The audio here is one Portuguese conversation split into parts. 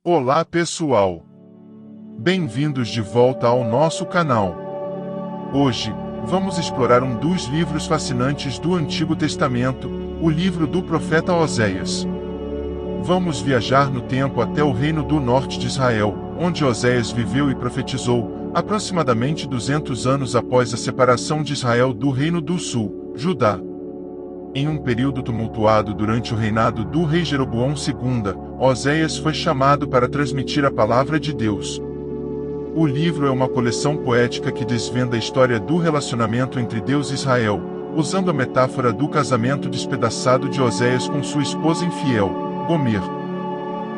Olá pessoal! Bem-vindos de volta ao nosso canal. Hoje, vamos explorar um dos livros fascinantes do Antigo Testamento, o livro do profeta Oséias. Vamos viajar no tempo até o reino do norte de Israel, onde Oséias viveu e profetizou, aproximadamente 200 anos após a separação de Israel do reino do sul, Judá. Em um período tumultuado durante o reinado do rei Jeroboão II, Oséias foi chamado para transmitir a palavra de Deus. O livro é uma coleção poética que desvenda a história do relacionamento entre Deus e Israel, usando a metáfora do casamento despedaçado de Oséias com sua esposa infiel, Gomer.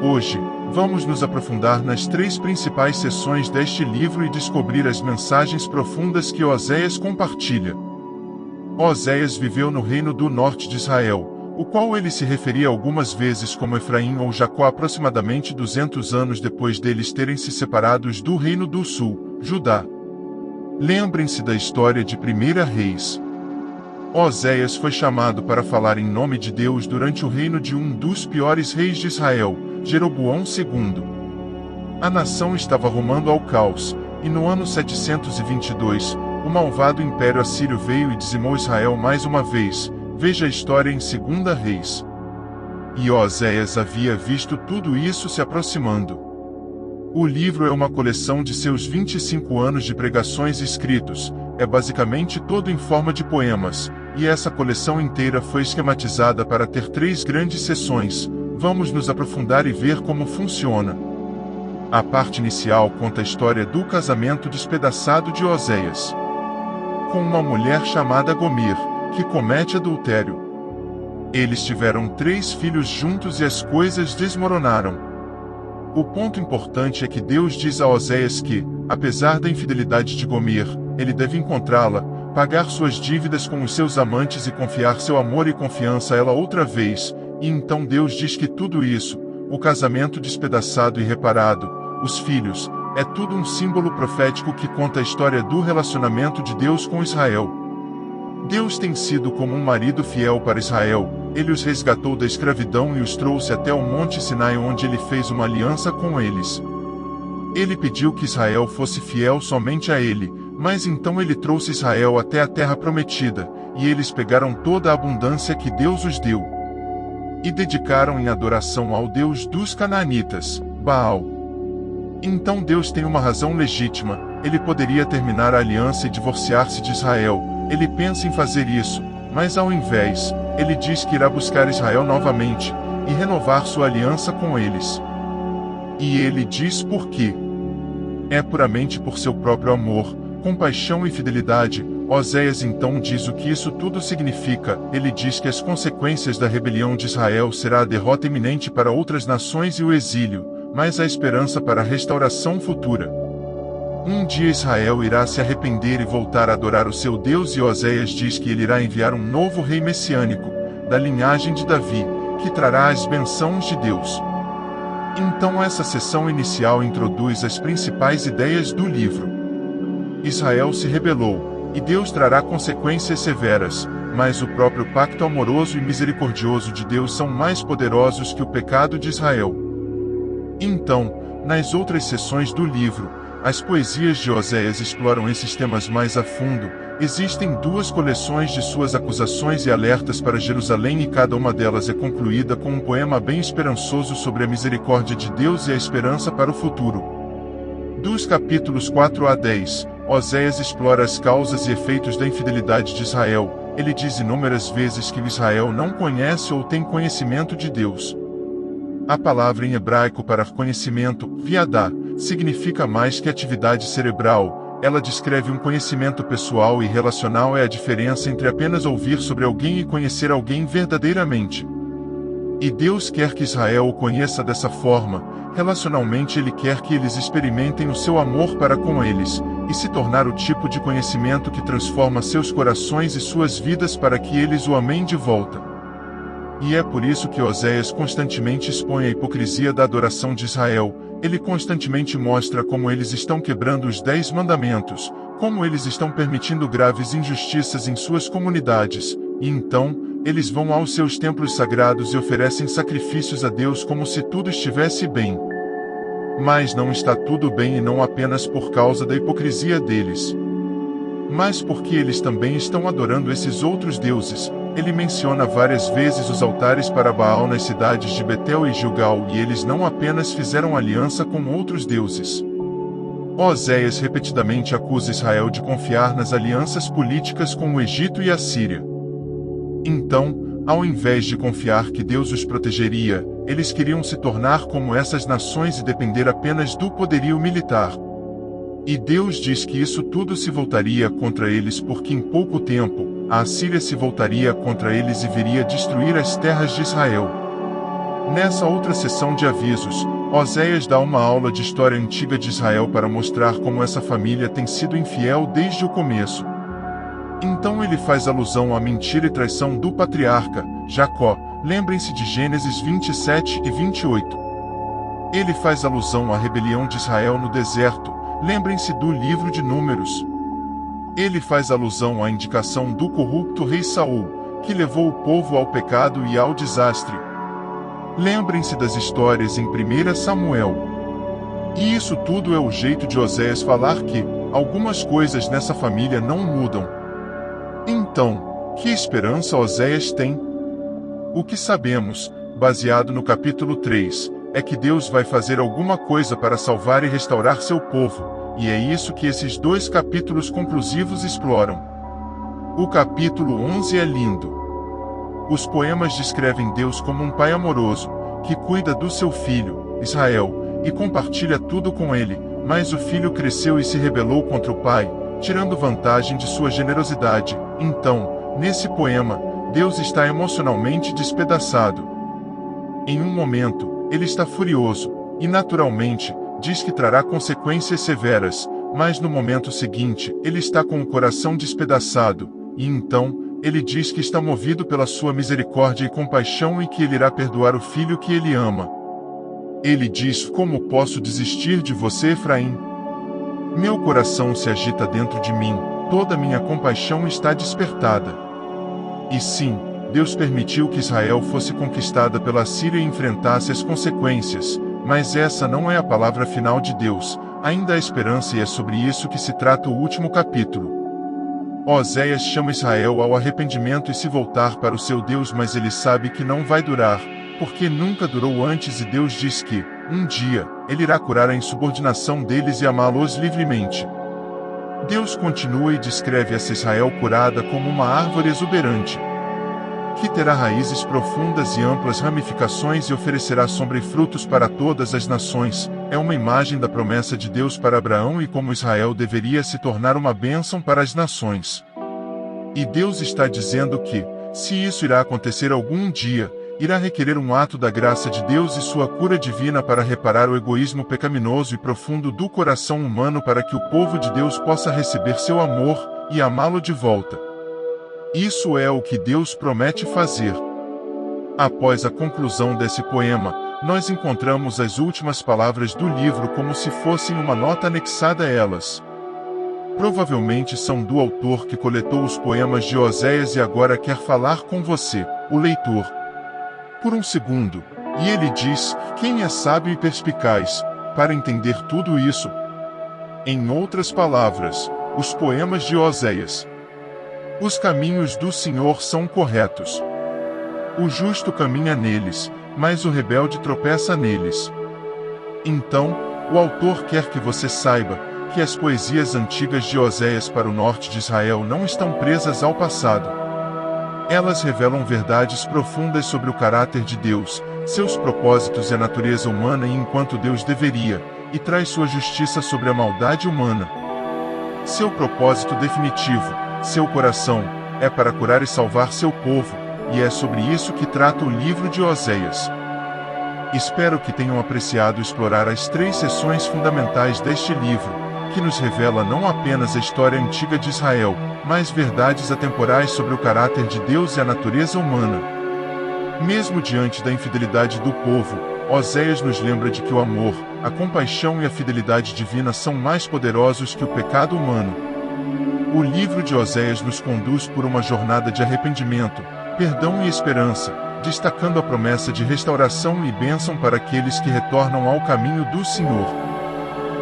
Hoje, vamos nos aprofundar nas 3 principais seções deste livro e descobrir as mensagens profundas que Oséias compartilha. Oséias viveu no reino do norte de Israel, o qual ele se referia algumas vezes como Efraim ou Jacó aproximadamente 200 anos depois deles terem se separados do reino do sul, Judá. Lembrem-se da história de 1 Reis. Oséias foi chamado para falar em nome de Deus durante o reino de um dos piores reis de Israel, Jeroboão II. A nação estava rumando ao caos, e no ano 722, o malvado Império Assírio veio e dizimou Israel mais uma vez. Veja a história em 2 Reis. E Oséias havia visto tudo isso se aproximando. O livro é uma coleção de seus 25 anos de pregações escritos, é basicamente todo em forma de poemas, e essa coleção inteira foi esquematizada para ter 3 grandes seções. Vamos nos aprofundar e ver como funciona. A parte inicial conta a história do casamento despedaçado de Oséias com uma mulher chamada Gomer, que comete adultério. Eles tiveram 3 filhos juntos e as coisas desmoronaram. O ponto importante é que Deus diz a Oséias que, apesar da infidelidade de Gomer, ele deve encontrá-la, pagar suas dívidas com os seus amantes e confiar seu amor e confiança a ela outra vez, e então Deus diz que tudo isso, o casamento despedaçado e reparado, os filhos, é tudo um símbolo profético que conta a história do relacionamento de Deus com Israel. Deus tem sido como um marido fiel para Israel, ele os resgatou da escravidão e os trouxe até o Monte Sinai onde ele fez uma aliança com eles. Ele pediu que Israel fosse fiel somente a ele, mas então ele trouxe Israel até a terra prometida, e eles pegaram toda a abundância que Deus os deu e dedicaram em adoração ao Deus dos Canaanitas, Baal. Então Deus tem uma razão legítima, ele poderia terminar a aliança e divorciar-se de Israel, ele pensa em fazer isso, mas ao invés, ele diz que irá buscar Israel novamente, e renovar sua aliança com eles. E ele diz por quê. É puramente por seu próprio amor, compaixão e fidelidade. Oséias então diz o que isso tudo significa, ele diz que as consequências da rebelião de Israel será a derrota iminente para outras nações e o exílio, mas há esperança para a restauração futura. Um dia Israel irá se arrepender e voltar a adorar o seu Deus e Oséias diz que ele irá enviar um novo rei messiânico, da linhagem de Davi, que trará as bênçãos de Deus. Então essa seção inicial introduz as principais ideias do livro. Israel se rebelou, e Deus trará consequências severas, mas o próprio pacto amoroso e misericordioso de Deus são mais poderosos que o pecado de Israel. Então, nas outras seções do livro, as poesias de Oséias exploram esses temas mais a fundo. Existem 2 coleções de suas acusações e alertas para Jerusalém e cada uma delas é concluída com um poema bem esperançoso sobre a misericórdia de Deus e a esperança para o futuro. Dos capítulos 4 a 10, Oséias explora as causas e efeitos da infidelidade de Israel. Ele diz inúmeras vezes que Israel não conhece ou tem conhecimento de Deus. A palavra em hebraico para conhecimento, viadá, significa mais que atividade cerebral, ela descreve um conhecimento pessoal e relacional é a diferença entre apenas ouvir sobre alguém e conhecer alguém verdadeiramente. E Deus quer que Israel o conheça dessa forma, relacionalmente ele quer que eles experimentem o seu amor para com eles, e se tornar o tipo de conhecimento que transforma seus corações e suas vidas para que eles o amem de volta. E é por isso que Oséias constantemente expõe a hipocrisia da adoração de Israel, ele constantemente mostra como eles estão quebrando os 10 mandamentos, como eles estão permitindo graves injustiças em suas comunidades, e então, eles vão aos seus templos sagrados e oferecem sacrifícios a Deus como se tudo estivesse bem. Mas não está tudo bem, e não apenas por causa da hipocrisia deles, mas porque eles também estão adorando esses outros deuses. Ele menciona várias vezes os altares para Baal nas cidades de Betel e Gilgal, e eles não apenas fizeram aliança com outros deuses. Oséias repetidamente acusa Israel de confiar nas alianças políticas com o Egito e a Síria. Então, ao invés de confiar que Deus os protegeria, eles queriam se tornar como essas nações e depender apenas do poderio militar. E Deus diz que isso tudo se voltaria contra eles, porque em pouco tempo, a Assíria se voltaria contra eles e viria destruir as terras de Israel. Nessa outra sessão de avisos, Oséias dá uma aula de história antiga de Israel para mostrar como essa família tem sido infiel desde o começo. Então ele faz alusão à mentira e traição do patriarca, Jacó. Lembrem-se de Gênesis 27 e 28. Ele faz alusão à rebelião de Israel no deserto. Lembrem-se do livro de Números. Ele faz alusão à indicação do corrupto rei Saul, que levou o povo ao pecado e ao desastre. Lembrem-se das histórias em 1 Samuel. E isso tudo é o jeito de Oséias falar que algumas coisas nessa família não mudam. Então, que esperança Oséias tem? O que sabemos, baseado no capítulo 3, é que Deus vai fazer alguma coisa para salvar e restaurar seu povo, e é isso que esses 2 capítulos conclusivos exploram. O capítulo 11 é lindo. Os poemas descrevem Deus como um pai amoroso, que cuida do seu filho, Israel, e compartilha tudo com ele, mas o filho cresceu e se rebelou contra o pai, tirando vantagem de sua generosidade. Então, nesse poema, Deus está emocionalmente despedaçado. Em um momento, ele está furioso, e naturalmente, diz que trará consequências severas, mas no momento seguinte, ele está com o coração despedaçado, e então, ele diz que está movido pela sua misericórdia e compaixão e que ele irá perdoar o filho que ele ama. Ele diz: como posso desistir de você, Efraim? Meu coração se agita dentro de mim, toda minha compaixão está despertada. E sim, Deus permitiu que Israel fosse conquistada pela Síria e enfrentasse as consequências, mas essa não é a palavra final de Deus, ainda há esperança, e é sobre isso que se trata o último capítulo. Oséias chama Israel ao arrependimento e se voltar para o seu Deus, mas ele sabe que não vai durar, porque nunca durou antes, e Deus diz que, um dia, ele irá curar a insubordinação deles e amá-los livremente. Deus continua e descreve essa Israel curada como uma árvore exuberante, que terá raízes profundas e amplas ramificações e oferecerá sombra e frutos para todas as nações. É uma imagem da promessa de Deus para Abraão e como Israel deveria se tornar uma bênção para as nações. E Deus está dizendo que, se isso irá acontecer algum dia, irá requerer um ato da graça de Deus e sua cura divina para reparar o egoísmo pecaminoso e profundo do coração humano, para que o povo de Deus possa receber seu amor e amá-lo de volta. Isso é o que Deus promete fazer. Após a conclusão desse poema, nós encontramos as últimas palavras do livro como se fossem uma nota anexada a elas. Provavelmente são do autor que coletou os poemas de Oséias e agora quer falar com você, o leitor, por um segundo, e ele diz: quem é sábio e perspicaz, para entender tudo isso? Em outras palavras, os poemas de Oséias. Os caminhos do Senhor são corretos. O justo caminha neles, mas o rebelde tropeça neles. Então, o autor quer que você saiba que as poesias antigas de Oséias para o norte de Israel não estão presas ao passado. Elas revelam verdades profundas sobre o caráter de Deus, seus propósitos e a natureza humana, e enquanto Deus deveria, e traz sua justiça sobre a maldade humana. Seu propósito definitivo, seu coração, é para curar e salvar seu povo, e é sobre isso que trata o livro de Oséias. Espero que tenham apreciado explorar as 3 seções fundamentais deste livro, que nos revela não apenas a história antiga de Israel, mas verdades atemporais sobre o caráter de Deus e a natureza humana. Mesmo diante da infidelidade do povo, Oséias nos lembra de que o amor, a compaixão e a fidelidade divina são mais poderosos que o pecado humano. O livro de Oséias nos conduz por uma jornada de arrependimento, perdão e esperança, destacando a promessa de restauração e bênção para aqueles que retornam ao caminho do Senhor.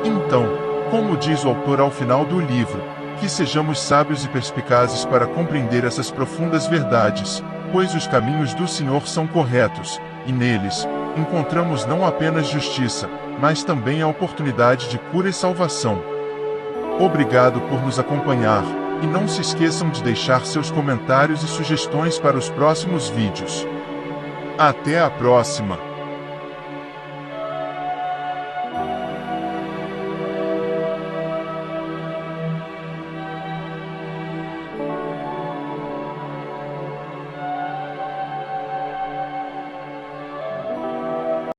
Então, como diz o autor ao final do livro, que sejamos sábios e perspicazes para compreender essas profundas verdades, pois os caminhos do Senhor são corretos, e neles encontramos não apenas justiça, mas também a oportunidade de cura e salvação. Obrigado por nos acompanhar, e não se esqueçam de deixar seus comentários e sugestões para os próximos vídeos. Até a próxima!